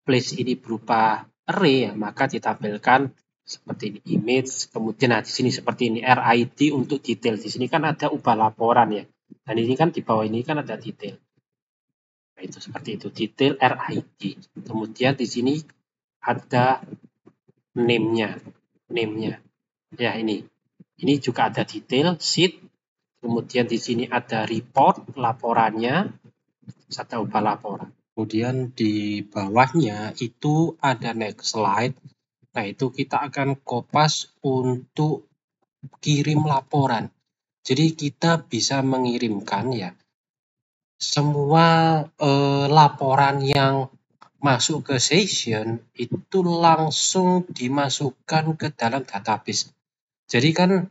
place ini berupa array ya, maka ditampilkan seperti ini image. Kemudian di sini seperti ini RID untuk detail. Di sini kan ada ubah laporan ya. Dan ini kan di bawah ini kan ada detail. Nah, itu seperti itu detail RID. Kemudian di sini ada name-nya. Ya ini. Ini juga ada detail sheet. Kemudian di sini ada report laporannya. Serta ubah laporan. Kemudian di bawahnya itu ada next slide. Nah, itu kita akan kopas untuk kirim laporan. Jadi kita bisa mengirimkan ya semua laporan yang masuk ke session itu langsung dimasukkan ke dalam database. Jadi kan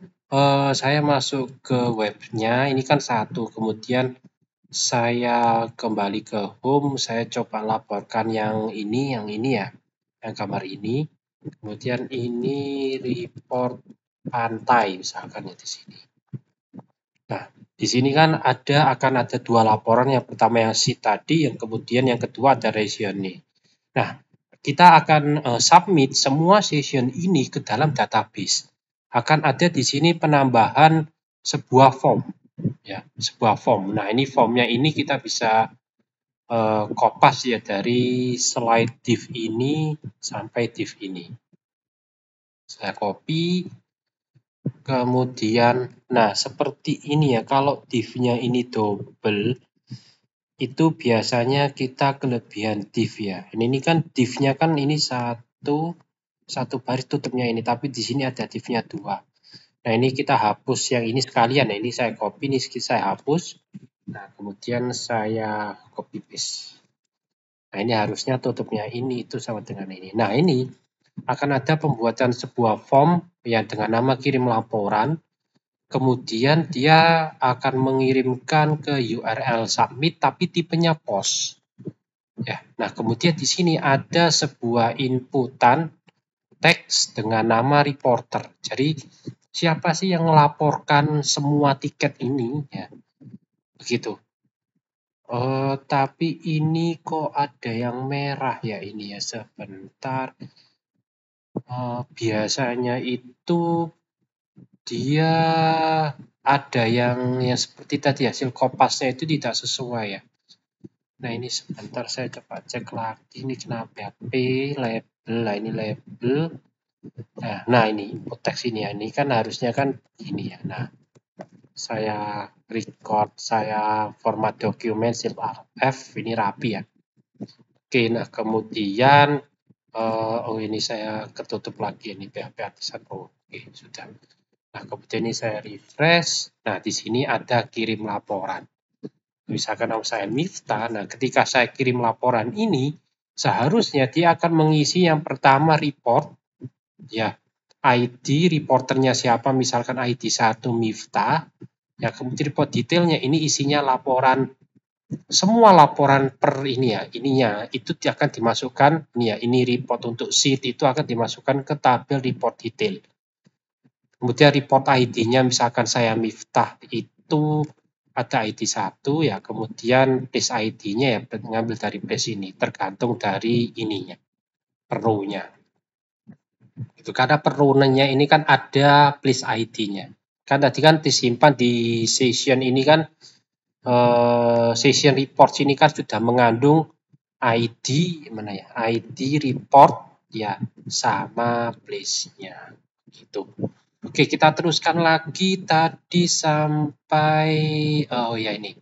saya masuk ke webnya, ini kan satu, kemudian saya kembali ke home, saya coba laporkan yang ini ya, yang gambar ini. Kemudian ini report pantai misalkan ya di sini. Nah, di sini kan akan ada dua laporan, yang pertama yang sheet tadi, yang kemudian yang kedua ada region nih. Nah, kita akan submit semua session ini ke dalam database. Akan ada di sini penambahan sebuah form, ya, sebuah form. Nah, ini formnya ini kita bisa kopas ya dari slide div ini sampai div ini. Saya copy. Kemudian, nah seperti ini ya, kalau div-nya ini double, itu biasanya kita kelebihan div ya. Ini kan div-nya kan ini satu baris tutupnya ini, tapi di sini ada div-nya dua. Nah ini kita hapus yang ini sekalian, nah ini saya copy, ini saya hapus. Nah kemudian saya copy paste. Nah ini harusnya tutupnya ini itu sama dengan ini. Nah ini akan ada pembuatan sebuah form yang dengan nama kirim laporan. Kemudian dia akan mengirimkan ke URL submit tapi tipenya post. Ya, nah kemudian di sini ada sebuah inputan teks dengan nama reporter. Jadi siapa sih yang melaporkan semua tiket ini? Ya, begitu. Tapi ini kok ada yang merah ya ini ya, sebentar. Biasanya itu dia ada yang seperti tadi hasil kopasnya itu tidak sesuai ya. Nah ini sebentar saya coba cek lagi, ini kenapa ya, P label, nah ini label. Nah ini input teks ini ya, ini kan harusnya kan ini ya. Nah saya record, saya format dokumen shield RF, ini rapi ya. Oke, nah kemudian oh ini saya ketutup lagi ini PHP artisan. Oh, oke sudah. Nah, kemudian ini saya refresh. Nah, di sini ada kirim laporan. Misalkan nama saya Miftah. Nah, ketika saya kirim laporan ini, seharusnya dia akan mengisi yang pertama report, ya, ID, reporternya siapa, misalkan ID 1 Miftah. Ya, kemudian report detailnya ini isinya laporan, semua laporan per ini ya, ininya itu akan dimasukkan, ini ya, ini report untuk sheet itu akan dimasukkan ke tabel report detail. Kemudian report ID-nya misalkan saya Miftah itu ada ID 1 ya, kemudian place ID-nya ya ngambil dari place ini, tergantung dari ininya, perunya. Itu karena perunnya ini kan ada place ID-nya. Kan tadi kan disimpan di session ini kan session report ini kan sudah mengandung ID mana ya? ID report ya sama place-nya gitu. Oke, kita teruskan lagi tadi sampai oh ya ini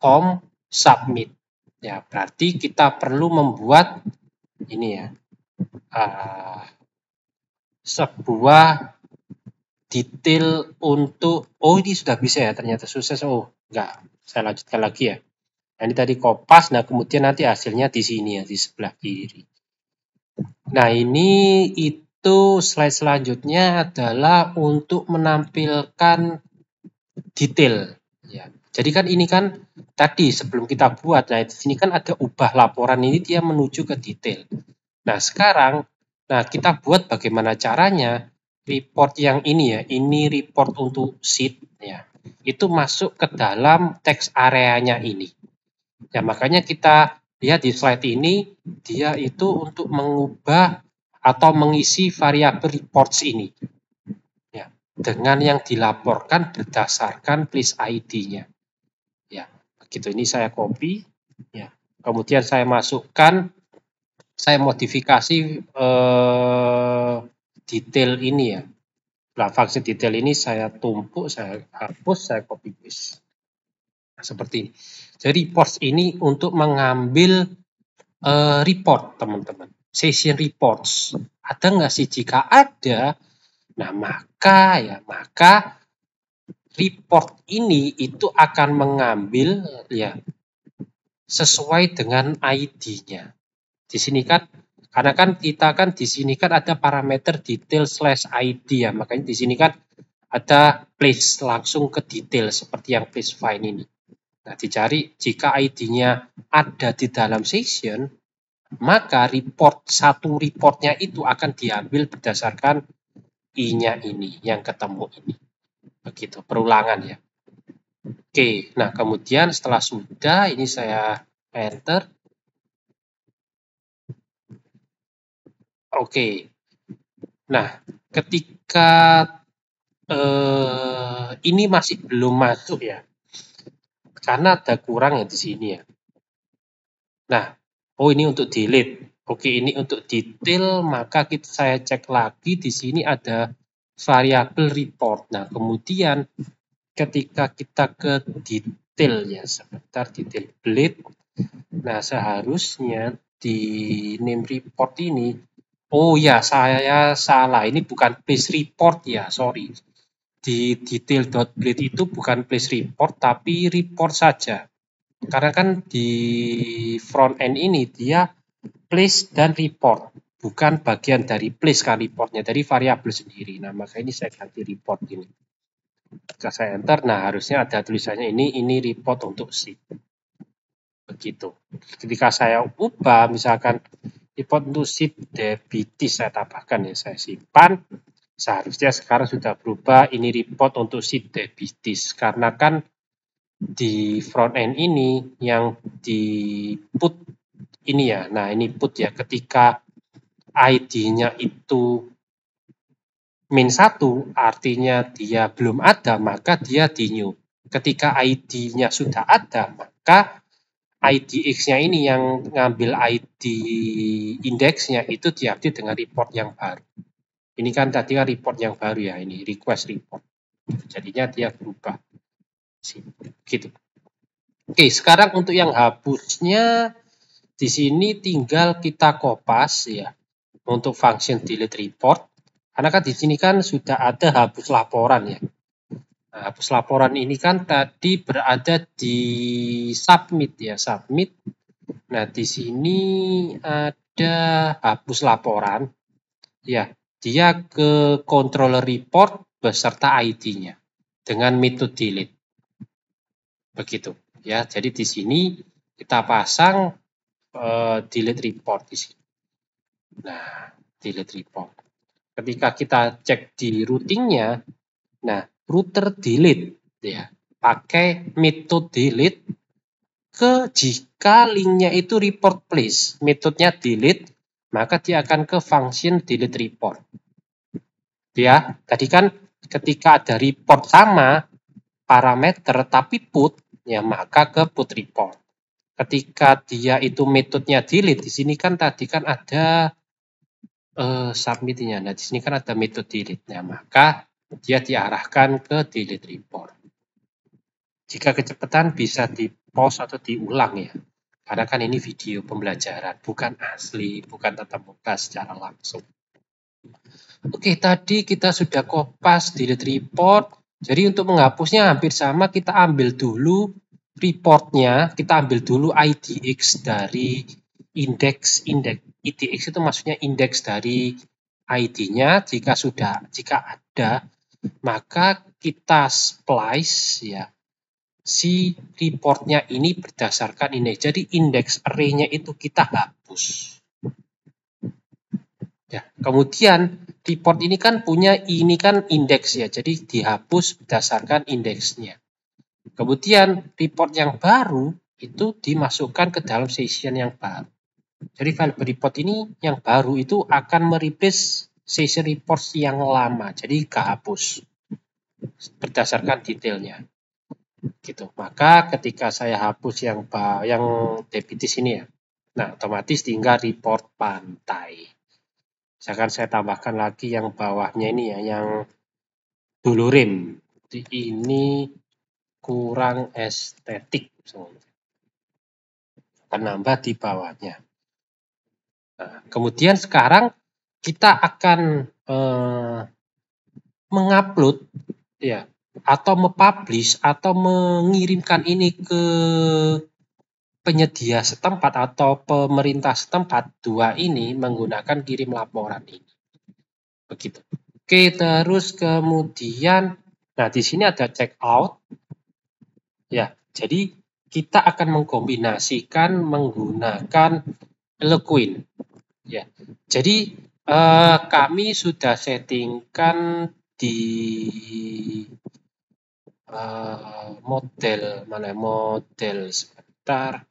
form submit. Ya, berarti kita perlu membuat ini ya sebuah detail untuk ini sudah bisa ya, ternyata sukses. Oh, enggak. Saya lanjutkan lagi ya. Nah, ini tadi kopas, nah kemudian nanti hasilnya di sini ya, di sebelah kiri. Nah, ini itu slide selanjutnya adalah untuk menampilkan detail ya. Jadi kan ini kan tadi sebelum kita buat, nah di sini kan ada ubah laporan ini dia menuju ke detail. Nah, sekarang kita buat bagaimana caranya report yang ini ya, ini report untuk sheet ya. Itu masuk ke dalam teks areanya ini. Ya, makanya kita lihat di slide ini dia itu untuk mengubah atau mengisi variabel reports ini. Ya, dengan yang dilaporkan berdasarkan place ID-nya. Ya, begitu ini saya copy ya. Kemudian saya masukkan, saya modifikasi detail ini ya. Nah, function detail ini saya tumpuk, saya hapus, saya copy paste. Nah, seperti ini. Jadi reports ini untuk mengambil report, teman-teman. Session reports. Ada nggak sih? Jika ada, nah maka report ini itu akan mengambil ya sesuai dengan ID-nya. Di sini kan karena kan kita kan di sini kan ada parameter detail /ID ya, makanya di sini kan ada place langsung ke detail seperti yang place find ini. Nah, dicari jika ID-nya ada di dalam session, Maka satu reportnya itu akan diambil berdasarkan I-nya ini, yang ketemu ini. Begitu, perulangan ya. Oke, nah kemudian setelah sudah, ini saya enter. Oke, nah ketika ini masih belum masuk ya, karena ada kurang ya di sini ya. Nah, oh ini untuk delete. Oke, ini untuk detail, maka saya cek lagi di sini ada variabel report. Nah, kemudian ketika kita ke detail ya, sebentar, detail blade. Nah, seharusnya di name report ini, oh ya saya salah, ini bukan place report ya, sorry. Di detail.blade itu bukan place report, tapi report saja. Karena kan di front end ini dia place dan report, bukan bagian dari place kan reportnya, dari variabel sendiri. Nah, maka ini saya ganti report ini. Jika saya enter, nah harusnya ada tulisannya ini report untuk sheet. Begitu. Ketika saya ubah, misalkan report untuk sheet debitis saya tambahkan ya, saya simpan. Seharusnya sekarang sudah berubah, ini report untuk sheet debitis. Karena kan di front end ini yang di put ini ya, nah ini put ya, ketika ID-nya itu -1 artinya dia belum ada, maka dia di new. Ketika ID-nya sudah ada, maka IDX-nya ini yang ngambil ID indeksnya itu diupdate dengan report yang baru. Ini kan tadi kan report yang baru ya, ini request report. Jadinya dia berubah. Gitu. Oke, sekarang untuk yang hapusnya di sini tinggal kita kopas ya untuk function delete report. Karena kan di sini kan sudah ada hapus laporan ya. Nah, hapus laporan ini kan tadi berada di submit ya, submit. Nah, di sini ada hapus laporan. Ya, dia ke controller report beserta ID-nya dengan metode delete. Begitu ya. Jadi di sini kita pasang delete report di sini. Nah, delete report. Ketika kita cek di routingnya, nah router delete ya, pakai metode delete jika linknya itu report place, metodenya delete, maka dia akan ke function delete report. Ya, tadi kan ketika ada report sama parameter tapi put, ya maka ke put report. Ketika dia itu metodenya delete, di sini kan tadi kan ada submitnya. Nah, di sini kan ada metode delete. Nah, maka dia diarahkan ke delete report. Jika kecepatan bisa di pause atau diulang ya. Karena kan ini video pembelajaran, bukan asli, bukan tatap muka secara langsung. Oke, tadi kita sudah kopas delete report. Jadi untuk menghapusnya hampir sama, kita ambil dulu reportnya, kita ambil dulu IDX dari indeks. IDX itu maksudnya indeks dari ID-nya. Jika ada, maka kita splice ya si reportnya ini berdasarkan indeks. Jadi indeks array-nya itu kita hapus. Ya, kemudian report ini kan punya ini kan indeks ya, jadi dihapus berdasarkan indeksnya. Kemudian report yang baru itu dimasukkan ke dalam session yang baru. Jadi file report ini yang baru itu akan mereplace session report yang lama, jadi kehapus berdasarkan detailnya. Gitu. Maka ketika saya hapus yang debitis ini ya, nah otomatis tinggal report pantai. Misalkan saya tambahkan lagi yang bawahnya ini ya, yang dulurim. Ini kurang estetik. Penambah di bawahnya. Nah, kemudian sekarang kita akan mengupload ya, atau mempublish atau mengirimkan ini ke penyedia setempat atau pemerintah setempat. Dua ini menggunakan kirim laporan ini. Begitu. Oke, terus kemudian, nah di sini ada check out. Ya, jadi kita akan mengkombinasikan menggunakan Eloquent. Ya, jadi kami sudah settingkan di model mana? Model sebentar.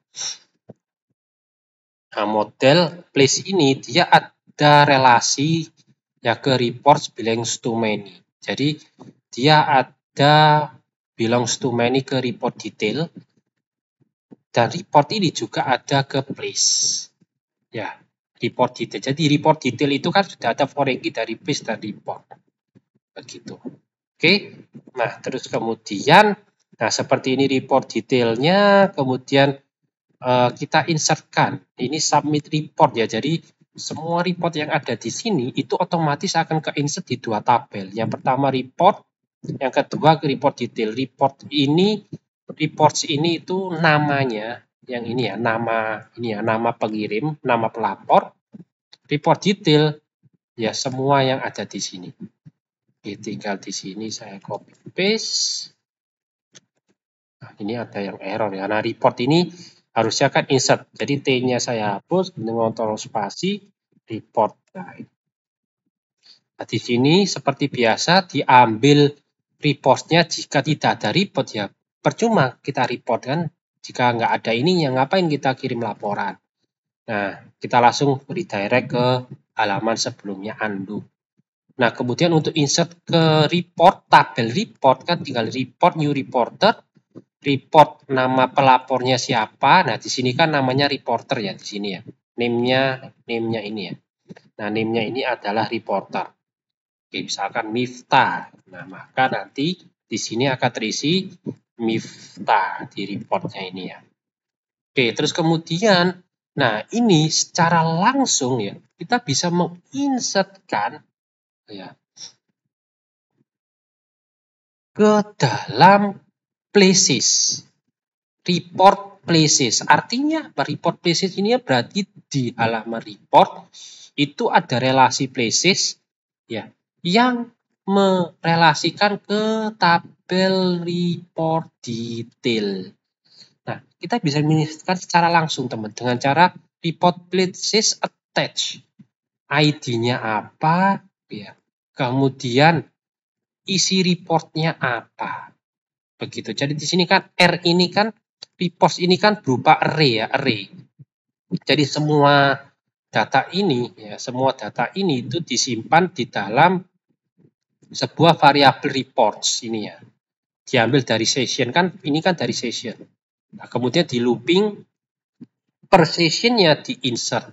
Nah, model place ini dia ada relasi ya ke reports belongs to many. Jadi dia ada belongs to many ke report detail dan report ini juga ada ke place. Ya, report detail. Jadi report detail itu kan sudah ada foreign key dari place dan report. Begitu. Oke. Nah, terus kemudian nah seperti ini report detailnya, kemudian kita insertkan. Ini submit report ya. Jadi semua report yang ada di sini itu otomatis akan ke insert di dua tabel. Yang pertama report, yang kedua report detail. Reports ini itu namanya yang ini ya, nama pengirim, nama pelapor. Report detail ya semua yang ada di sini. Oke, tinggal di sini saya copy paste. Nah, ini ada yang error ya. Nah, report ini harusnya kan insert. Jadi T-nya saya hapus, mengontrol spasi, report. Nah, di sini seperti biasa diambil reportnya jika tidak ada report ya. Percuma kita report kan. Jika nggak ada ininya, ngapain kita kirim laporan. Nah, kita langsung redirect ke halaman sebelumnya, undo. Nah, kemudian untuk insert ke report, tabel report kan tinggal report new reporter, report nama pelapornya siapa. Nah, di sini kan namanya reporter ya di sini ya. Name-nya ini ya. Nah, name-nya ini adalah reporter. Oke, misalkan Miftah. Nah, maka nanti di sini akan terisi Miftah di reportnya ini ya. Oke, terus kemudian, nah ini secara langsung ya, kita bisa menginsertkan ya ke dalam places. Report places. Artinya report places ini ya berarti di halaman report itu ada relasi places ya yang merelasikan ke tabel report detail. Nah, kita bisa menginsertkan secara langsung teman dengan cara report places attach. ID-nya apa ya. Kemudian isi reportnya apa. Begitu. Jadi di sini kan R ini kan report ini kan berupa array ya, array. Jadi semua data ini ya, semua data ini itu disimpan di dalam sebuah variabel reports ini ya. Diambil dari session kan, ini kan dari session. Nah, kemudian di looping per sessionnya di insert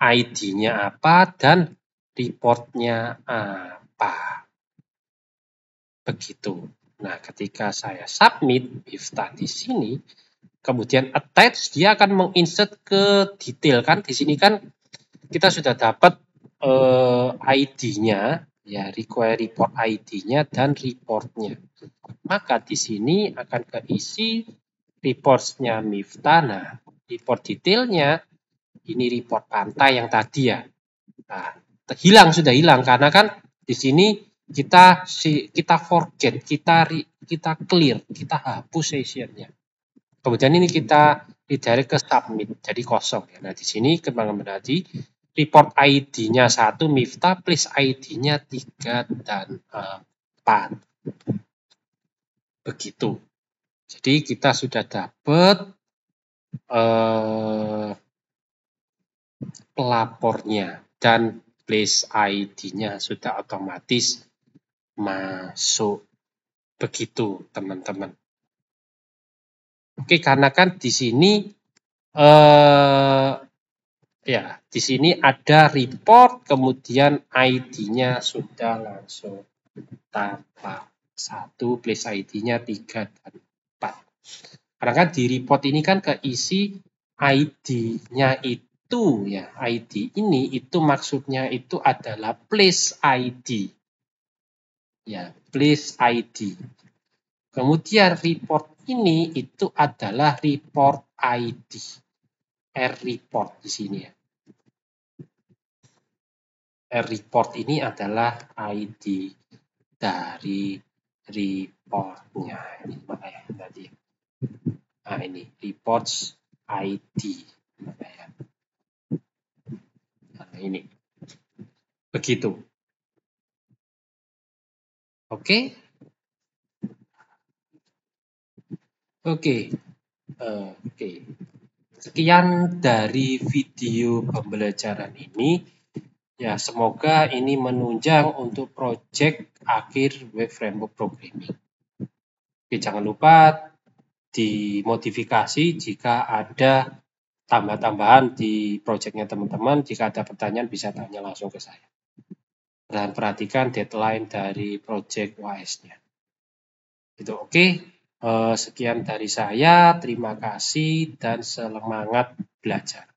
ID-nya apa dan reportnya apa. Begitu. Nah, ketika saya submit Miftah di sini, kemudian attach, dia akan menginsert ke detail kan. Di sini kan kita sudah dapat ID-nya, ya require report ID-nya dan reportnya. Maka di sini akan keisi reports-nya Miftah. Nah, report detailnya ini report pantai yang tadi ya. Nah, sudah hilang karena kan di sini kita forget, kita clear, kita hapus sessionnya. Kemudian ini kita redirect ke submit, jadi kosong. Nah, di sini kembang tadi report ID-nya 1 Miftah, please ID-nya 3 dan 4. Begitu. Jadi kita sudah dapat pelapornya dan place ID-nya sudah otomatis masuk. Begitu, teman-teman. Oke, karena kan di sini ya, di sini ada report, kemudian ID-nya sudah langsung tanpa 1, place ID-nya 3 dan 4. Karena kan di report ini kan keisi ID-nya itu ya, ID ini itu maksudnya itu adalah place ID. Ya, place ID. Kemudian report ini itu adalah report ID. R report di sini ya. R report ini adalah ID dari reportnya. Ini mana ya tadi? Nah ini reports ID. Mana ya? Nah, ini. Begitu. Oke. Oke. Oke. Sekian dari video pembelajaran ini. Ya, semoga ini menunjang untuk project akhir web framework programming. Oke, jangan lupa dimodifikasi jika ada tambah-tambahan di projectnya teman-teman. Jika ada pertanyaan bisa tanya langsung ke saya. Dan perhatikan deadline dari project UAS-nya. Itu oke. Sekian dari saya. Terima kasih dan semangat belajar.